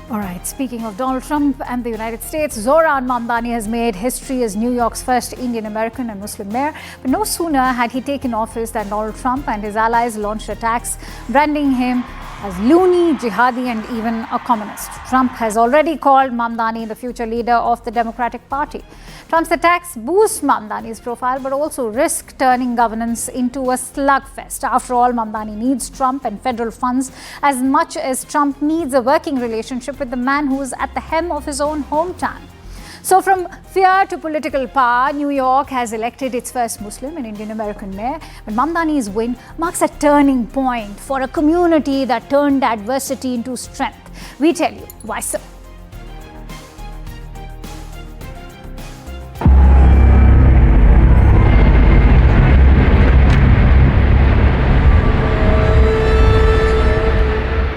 All right, speaking of Donald Trump and the United States, Zohran Mamdani has made history as New York's first Indian American and Muslim mayor. But no sooner had he taken office than Donald Trump and his allies launched attacks, branding him as loony, jihadi and even a communist. Trump has already called Mamdani the future leader of the Democratic Party. Trump's attacks boost Mamdani's profile but also risk turning governance into a slugfest. After all, Mamdani needs Trump and federal funds as much as Trump needs a working relationship with the man who is at the helm of his own hometown. So from fear to political power, New York has elected its first Muslim and Indian American mayor. But Mamdani's win marks a turning point for a community that turned adversity into strength. We tell you why so.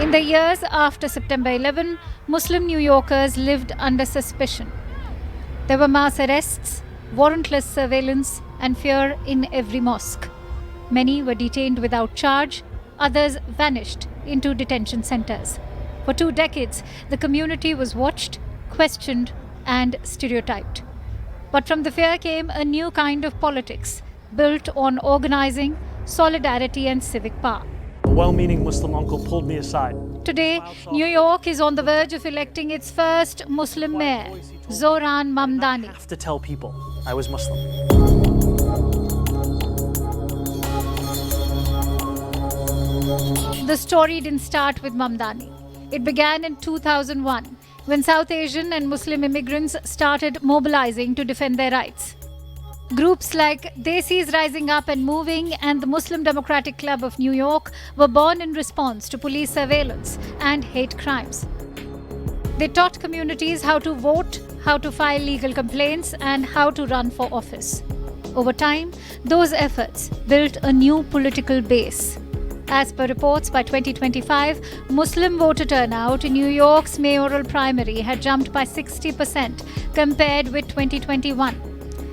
In the years after September 11, Muslim New Yorkers lived under suspicion. There were mass arrests, warrantless surveillance, and fear in every mosque. Many were detained without charge, others vanished into detention centers. For 2 decades, the community was watched, questioned, and stereotyped. But from the fear came a new kind of politics, built on organizing, solidarity, and civic power. A well-meaning Muslim uncle pulled me aside. Today, New York is on the verge of electing its first Muslim mayor, Zohran Mamdani. I have to tell people I was Muslim. The story didn't start with Mamdani. It began in 2001 when South Asian and Muslim immigrants started mobilizing to defend their rights. Groups like Desis Rising Up and Moving and the Muslim Democratic Club of New York were born in response to police surveillance and hate crimes. They taught communities how to vote, how to file legal complaints, and how to run for office. Over time, those efforts built a new political base. As per reports, by 2025, Muslim voter turnout in New York's mayoral primary had jumped by 60% compared with 2021.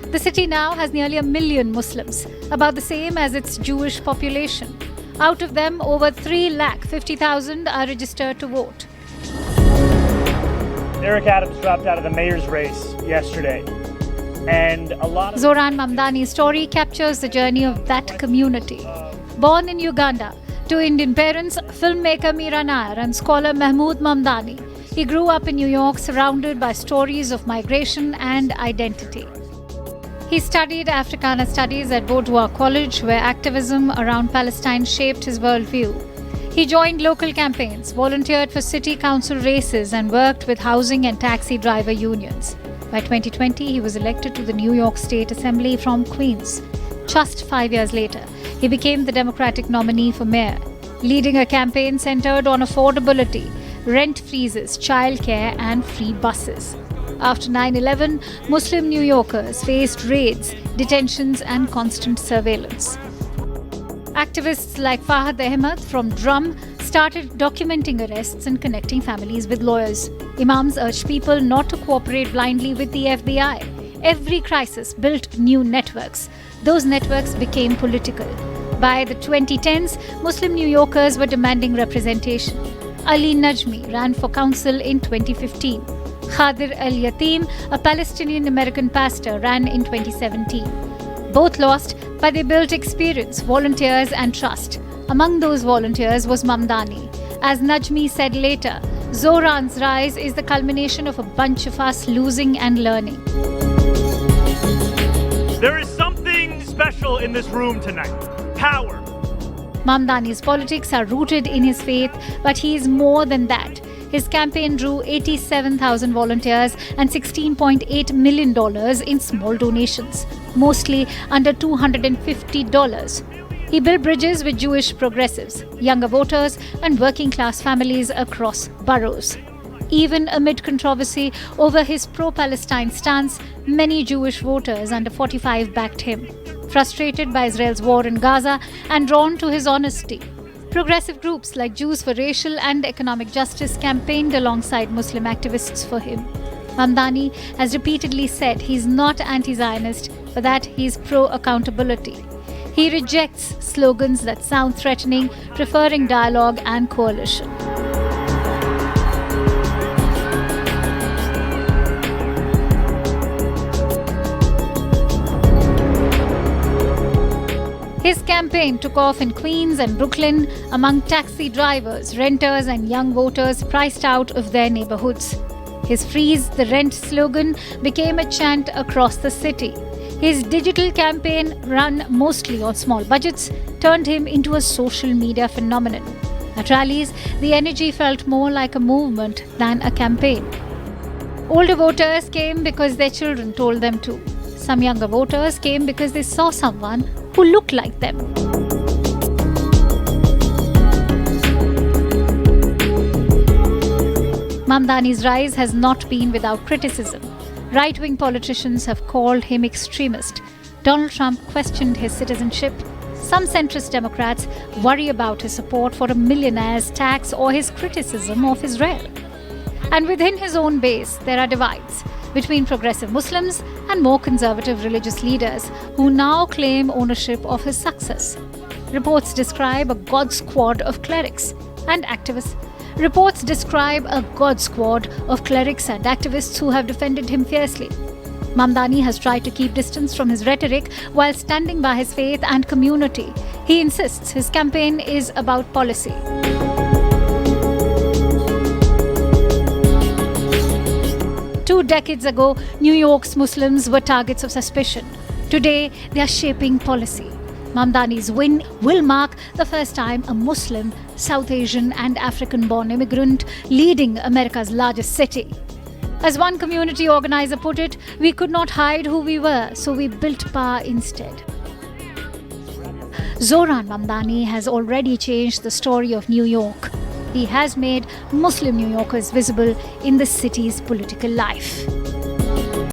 The city now has nearly 1 million Muslims, about the same as its Jewish population. Out of them, over 350,000 are registered to vote. Eric Adams dropped out of the mayor's race yesterday. And a lot of Zohran Mamdani's story captures the journey of that community. Born in Uganda to Indian parents, filmmaker Meera Nair and scholar Mahmood Mamdani, he grew up in New York surrounded by stories of migration and identity. He studied Africana Studies at Boudoir College, where activism around Palestine shaped his worldview. He joined local campaigns, volunteered for city council races, and worked with housing and taxi driver unions. By 2020, he was elected to the New York State Assembly from Queens. Just 5 years later, he became the Democratic nominee for mayor, leading a campaign centered on affordability, rent freezes, childcare, and free buses. After 9/11, Muslim New Yorkers faced raids, detentions, and constant surveillance. Activists like Fahad Ahmed from Drum started documenting arrests and connecting families with lawyers. Imams urged people not to cooperate blindly with the FBI. Every crisis built new networks. Those networks became political. By the 2010s, Muslim New Yorkers were demanding representation. Ali Najmi ran for council in 2015. Khadir Al-Yatim, a Palestinian-American pastor, ran in 2017. Both lost, but they built experience, volunteers, and trust. Among those volunteers was Mamdani. As Najmi said later, Zohran's rise is the culmination of a bunch of us losing and learning. There is something special in this room tonight. Power. Mamdani's politics are rooted in his faith, but he is more than that. His campaign drew 87,000 volunteers and $16.8 million in small donations, mostly under $250. He built bridges with Jewish progressives, younger voters, and working-class families across boroughs. Even amid controversy over his pro-Palestine stance, many Jewish voters under 45 backed him, frustrated by Israel's war in Gaza and drawn to his honesty. Progressive groups like Jews for Racial and Economic Justice campaigned alongside Muslim activists for him. Mamdani has repeatedly said he's not anti-Zionist, but that he's pro-accountability. He rejects slogans that sound threatening, preferring dialogue and coalition. campaign took off in Queens and Brooklyn among taxi drivers, renters, and young voters priced out of their neighborhoods. His Freeze the Rent slogan became a chant across the city. His digital campaign, run mostly on small budgets, turned him into a social media phenomenon. At rallies, the energy felt more like a movement than a campaign. Older voters came because their children told them to. Some younger voters came because they saw someone who looked like them. Mamdani's rise has not been without criticism. Right-wing politicians have called him extremist. Donald Trump questioned his citizenship. Some centrist Democrats worry about his support for a millionaire's tax or his criticism of Israel. And within his own base, there are divides between progressive Muslims and more conservative religious leaders who now claim ownership of his success. Reports describe a God squad of clerics and activists. Reports describe a God squad of clerics and activists who have defended him fiercely. Mamdani has tried to keep distance from his rhetoric while standing by his faith and community. He insists his campaign is about policy. Two decades ago, New York's Muslims were targets of suspicion. Today, they are shaping policy. Mamdani's win will mark the first time a Muslim, South Asian and African-born immigrant leading America's largest city. As one community organizer put it, we could not hide who we were, so we built power instead. Zohran Mamdani has already changed the story of New York. He has made Muslim New Yorkers visible in the city's political life.